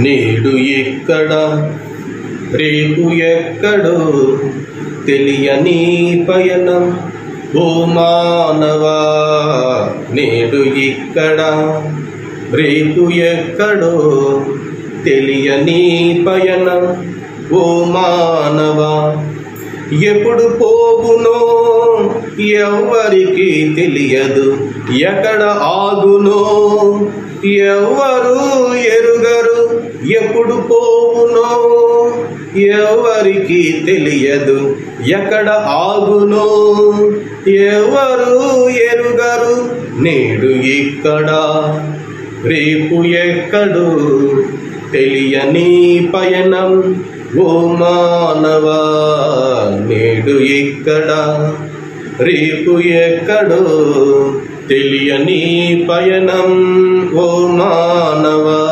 నేడు ఇక్కడ రేపు ఎక్కడో తెలియని పయనం ఓ మానవా. నేడు ఇక్కడ రేపు ఎక్కడో తెలియని పయనం ఓ మానవా. ఎప్పుడు పోవునో ఎవ్వరికి తెలియదు, ఎక్కడ ఆగునో ఎవ్వరు ఎరుగరు. ఎప్పుడు పోవునో ఎవరికి తెలియదు, ఎక్కడ ఆగునో ఎవరు ఎరుగరు. నేడు ఇక్కడ రేపు ఎక్కడో తెలియని పయనం ఓ మానవా. నేడు ఇక్కడ రేపు ఎక్కడో తెలియని పయనం ఓ మానవా.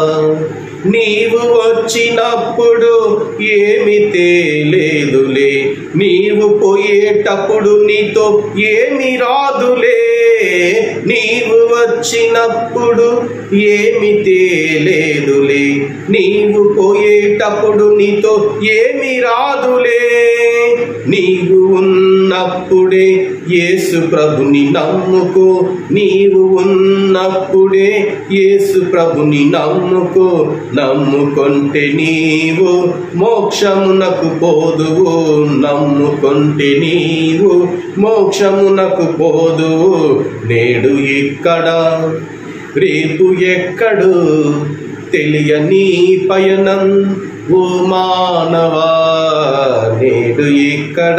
నీవు వచ్చినప్పుడు ఏమి తేలేదులే, నీవు పోయేటప్పుడు నీతో ఏమి రాదులే. నీవు వచ్చినప్పుడు ఏమి తేలేదులే, నీవు పోయేటప్పుడు నీతో ఏమి రాదులే. నీవు ఉన్నప్పుడే యేసు ప్రభుని నమ్ముకో, నీవు ఉన్నప్పుడే యేసు ప్రభుని నమ్ముకో. నమ్ముకొంటే నీవు మోక్షమునకు పోదువు, నమ్ముకొంటే నీవు మోక్షమునకు పోదువు. నేడు ఇక్కడ రేపు ఎక్కడో తెలియని పయనం ఓ మానవా. నేడు ఇక్కడ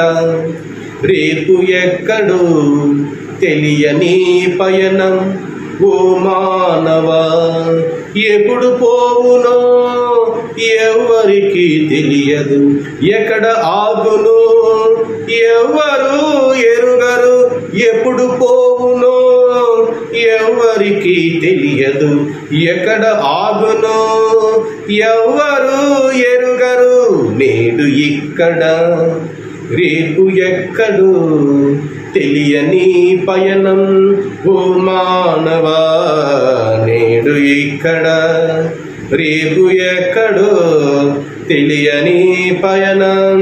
రేపు ఎక్కడో తెలియని పయనం ఓ మానవా. ఎప్పుడు పోవునో ఎవరికి తెలియదు, ఎక్కడ ఆగునో ఎవరు ఎరుగరు. ఎప్పుడు పోవునో ఎవరికి తెలియదు, ఎక్కడ ఆగునో ఎవరు ఎరుగరు. నేడు ఇక్కడ రేపు ఎక్కడో తెలియని పయనం ఓ మానవా. నేడు ఇక్కడ రేపు ఎక్కడో తెలియని పయనం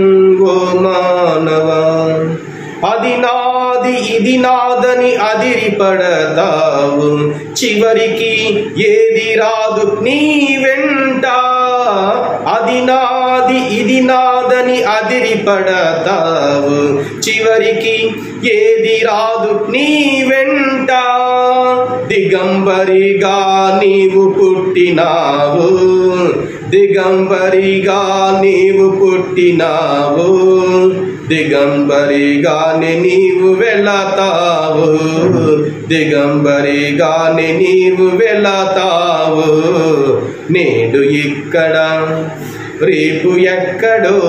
ఓ మానవా. అది నాది ఇది నాదని అదిరిపడతావు, చివరికి ఏది రాదు నీ వెంట. అది నాది ఇది నాదని అదిరిపడతావు, చివరికి ఏది రాదు నీ వెంట. దిగంబరిగా నీవు పుట్టినావు, దిగంబరిగా నీవు పుట్టినావు, దిగంబరిగానే నీవు వెళతావు, దిగంబరిగానే నీవు వెళతావు. నేడు ఇక్కడ రేపు ఎక్కడో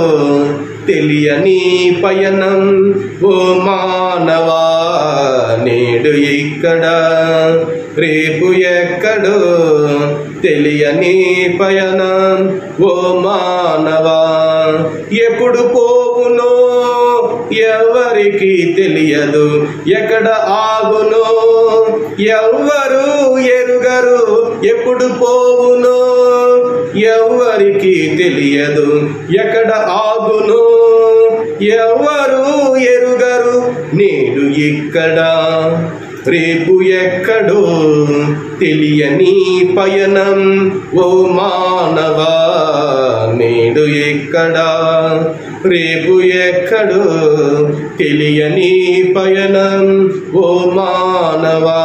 తెలియని పయనం ఓ మానవా. నేడు ఇక్కడ రేపు ఎక్కడో తెలియని పయనం ఓ మానవా. ఎప్పుడు పోవునో ఎవరికి తెలియదు, ఎక్కడ ఆగునో ఎవ్వరు ఎరుగరు. ఎప్పుడు పోవునో ఎవరికి తెలియదు, ఎక్కడ ఆగునో ఎవరు ఎరుగరు. నేడు ఇక్కడ రేపు ఎక్కడో తెలియని పయనం ఓ మానవా. నేడు ఇక్కడ రేపు ఎక్కడో తెలియని పయనం ఓ మానవా.